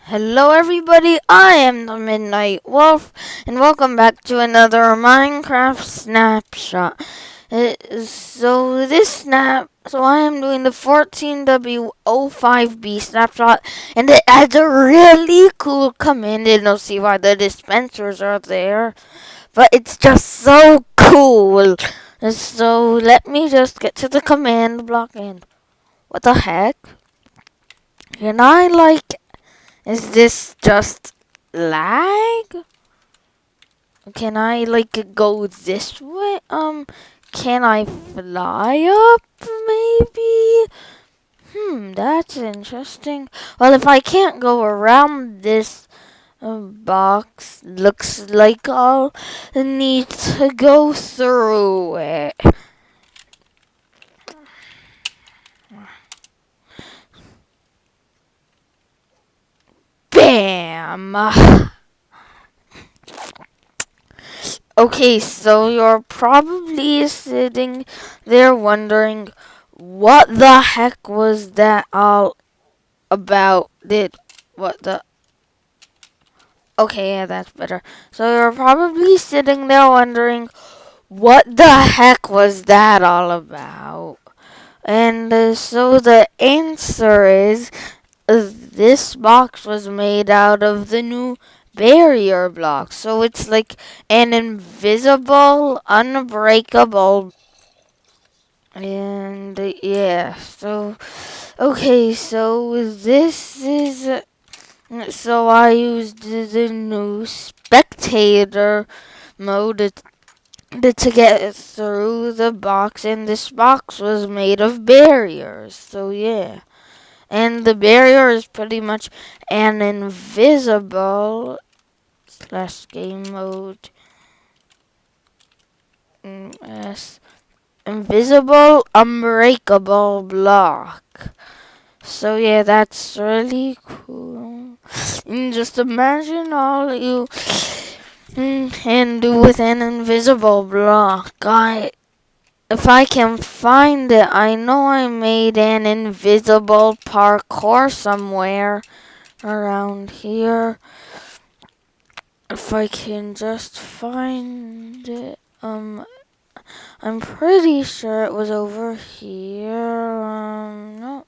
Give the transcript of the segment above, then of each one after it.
Hello everybody, I am the Midnight Wolf, and welcome back to another Minecraft Snapshot. So I am doing the 14W05B Snapshot, and it adds a really cool command, and you'll see why the dispensers are there. But it's just so cool. So let me just get to the command block, and what the heck? Can I is this just lag? Can I go this way? Can I fly up maybe? That's interesting. Well, if I can't go around this box, looks like I'll need to go through it. Bam! Okay, so you're probably sitting there wondering what the heck was that all about? What the Okay, yeah, that's better. So you're probably sitting there wondering what the heck was that all about? And so the answer is this box was made out of the new barrier block. So it's like an invisible, unbreakable. And yeah, so okay, so this is so I used the new Spectator mode to get through the box, and this box was made of barriers. So yeah. And the barrier is pretty much an invisible slash game mode. Yes. Invisible, unbreakable block. So yeah, that's really cool. And just imagine all you can do with an invisible block. If I can find it, I know I made an invisible parkour somewhere around here. If I can just find it, I'm pretty sure it was over here. No.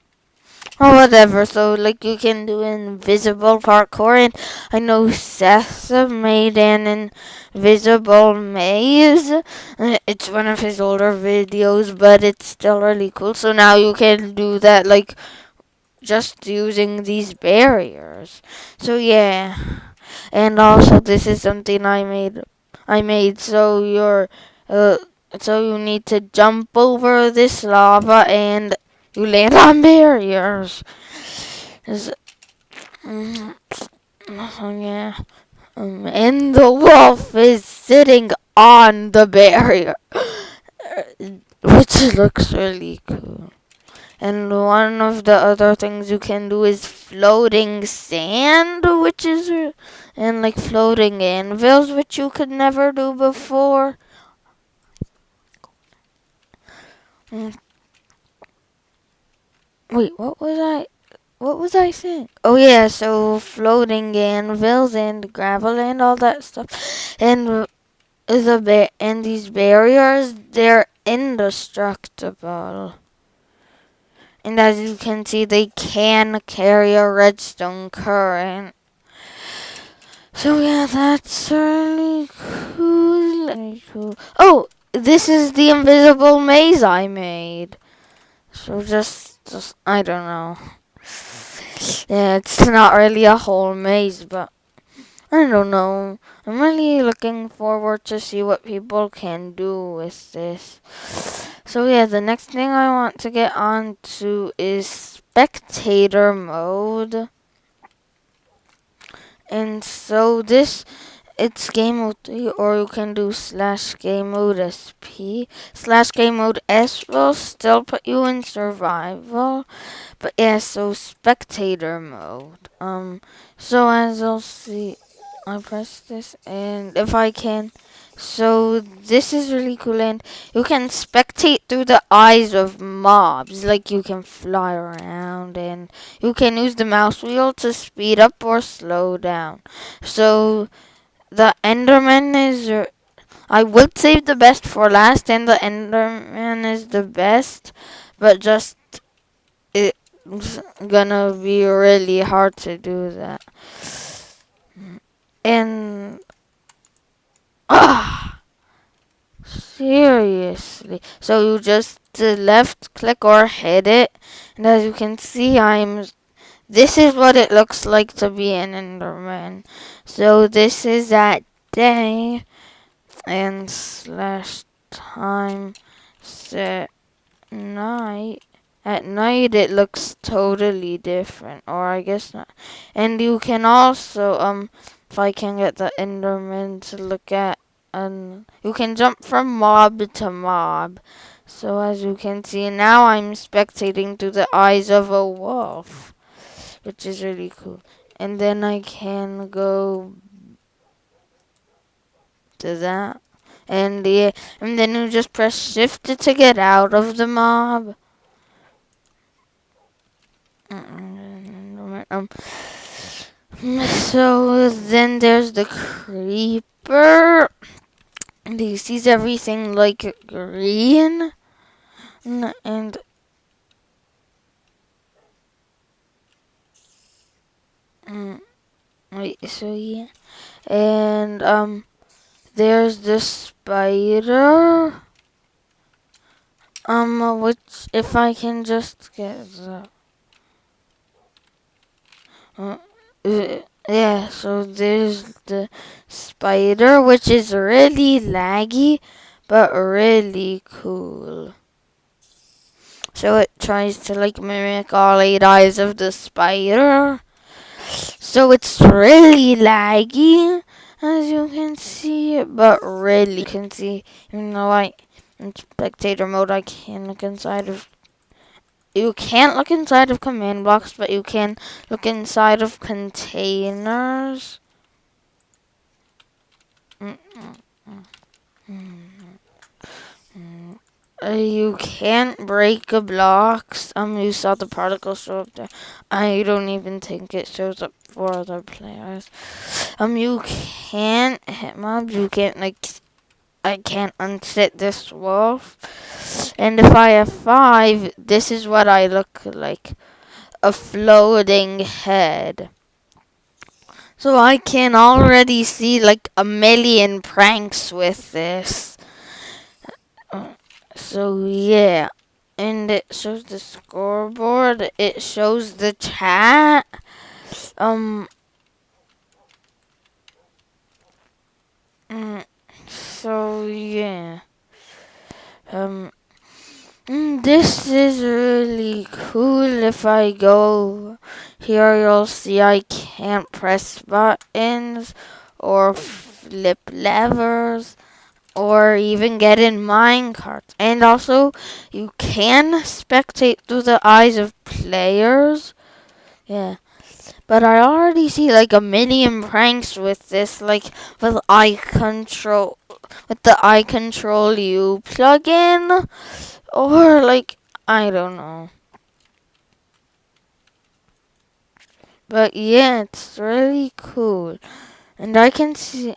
Or whatever, so you can do invisible parkour, and I know Seth made an invisible maze. It's one of his older videos, but it's still really cool. So now you can do that just using these barriers. So yeah. And also this is something I made uh so you need to jump over this lava and you land on barriers. So yeah. And the wolf is sitting on the barrier, which looks really cool. And one of the other things you can do is floating sand, and floating anvils, which you could never do before. Mm, Wait, what was I saying? Oh yeah, so floating anvils and gravel and all that stuff, and and these barriers, they're indestructible. And as you can see, they can carry a redstone current. So yeah, that's really cool. Really cool. Oh, this is the invisible maze I made. So just I don't know. Yeah, it's not really a whole maze, but I don't know. I'm really looking forward to see what people can do with this. So yeah, the next thing I want to get on to is spectator mode. And so it's game mode 3, or you can do slash game mode SP. Slash game mode S will still put you in survival. But yeah, so spectator mode. So as you'll see, I press this, and if I can So this is really cool, and you can spectate through the eyes of mobs. Like you can fly around, and you can use the mouse wheel to speed up or slow down. So the Enderman is. I would save the best for last, and the Enderman is the best, but just it's gonna be really hard to do that. And ah. Seriously. So you just left click or hit it. And as you can see, this is what it looks like to be an Enderman. So this is at day and slash time set night. At night it looks totally different, or I guess not. And you can also if I can get the Enderman to look at, you can jump from mob to mob. So as you can see now, I'm spectating through the eyes of a wolf, which is really cool. And then I can go to that, and then you just press shift to get out of the mob. So then there's the creeper. And he sees everything like green. And wait, so yeah. And there's the spider. Which if I can just get the uh, yeah, so there's the spider, which is really laggy, but really cool. So it tries to like mimic all 8 eyes of the spider. So it's really laggy, as you can see, but really you can see, even though in spectator mode I can look inside of. You can't look inside of command blocks, but you can look inside of containers. You can't break a blocks. You saw the particle show up there. I don't even think it shows up for other players. You can't hit mobs. You can't I can't unsit this wolf. And if I have 5, this is what I look like. A floating head. So I can already see like a million pranks with this. So yeah. And it shows the scoreboard. It shows the chat. So yeah. This is really cool. If I go here, you'll see I can't press buttons or flip levers or even get in minecarts. And also, you can spectate through the eyes of players. Yeah. But I already see like a million pranks with this, like with the eye control you plugin, or like I don't know. But yeah, it's really cool, and I can see.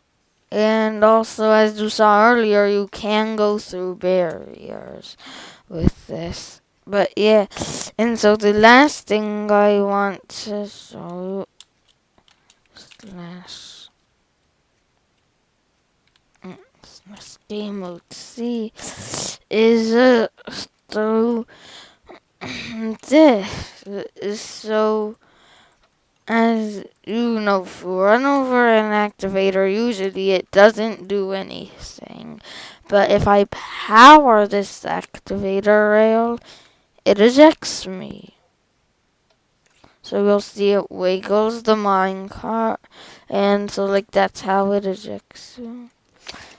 And also, as you saw earlier, you can go through barriers with this. But yeah, and so the last thing I want to show slash game mode C is so this is so. As you know, if you run over an activator, usually it doesn't do anything. But if I power this activator rail, it ejects me. So you'll see it wiggles the minecart, and so like that's how it ejects you.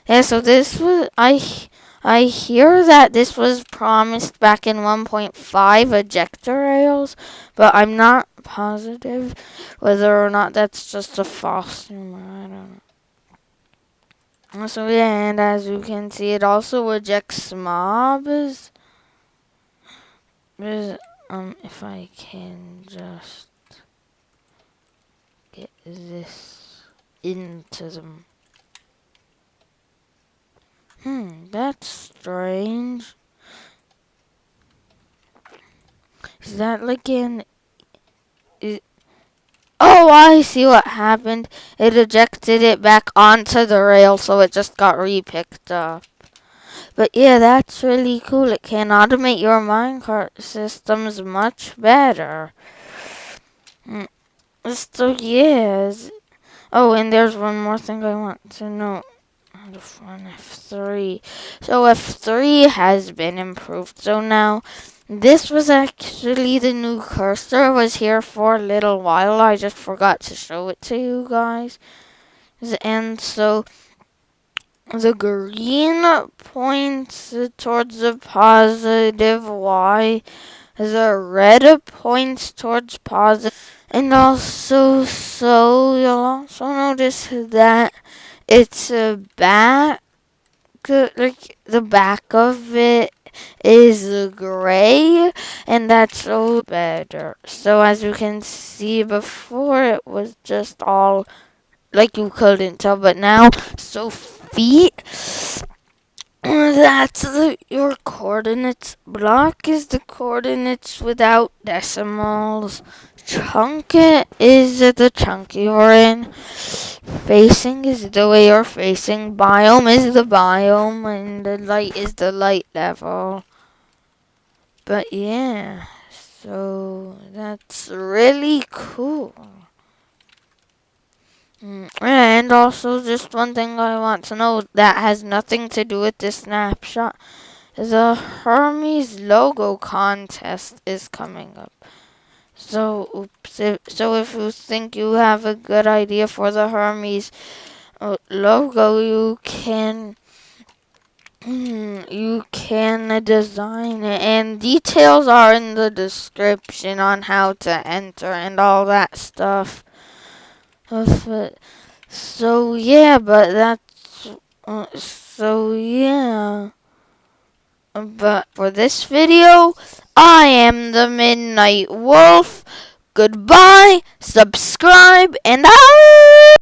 Yeah, so this was I hear that this was promised back in 1.5 ejector rails, but I'm not positive whether or not that's just a false rumor. I don't know. So yeah, and as you can see, it also ejects mobs. If I can just get this into them. That's strange. Is that like an... Oh, I see what happened. It ejected it back onto the rail, so it just got re-picked up. But yeah, that's really cool. It can automate your minecart systems much better. Mm, So yeah. Oh, and there's one more thing I want to know. On F3. So F3 has been improved. So now, this was actually the new cursor. It was here for a little while. I just forgot to show it to you guys. And so, the green points towards the positive Y. The red points towards positive. And also, so you'll also notice that it's a back, like the back of it is gray, and that's so better. So as you can see, before it was just all like you couldn't tell, but now so feet. That's your coordinates. Block is the coordinates without decimals. Chunk is the chunk you're in. Facing is the way you're facing. Biome is the biome. And the light is the light level. But yeah, so that's really cool. And also, just one thing I want to know that has nothing to do with this snapshot. The Hermes logo contest is coming up. So, if you think you have a good idea for the Hermes logo, you can design it, and details are in the description on how to enter and all that stuff. So yeah, but that's so yeah. But for this video, I am the Midnight Wolf. Goodbye, subscribe, and out!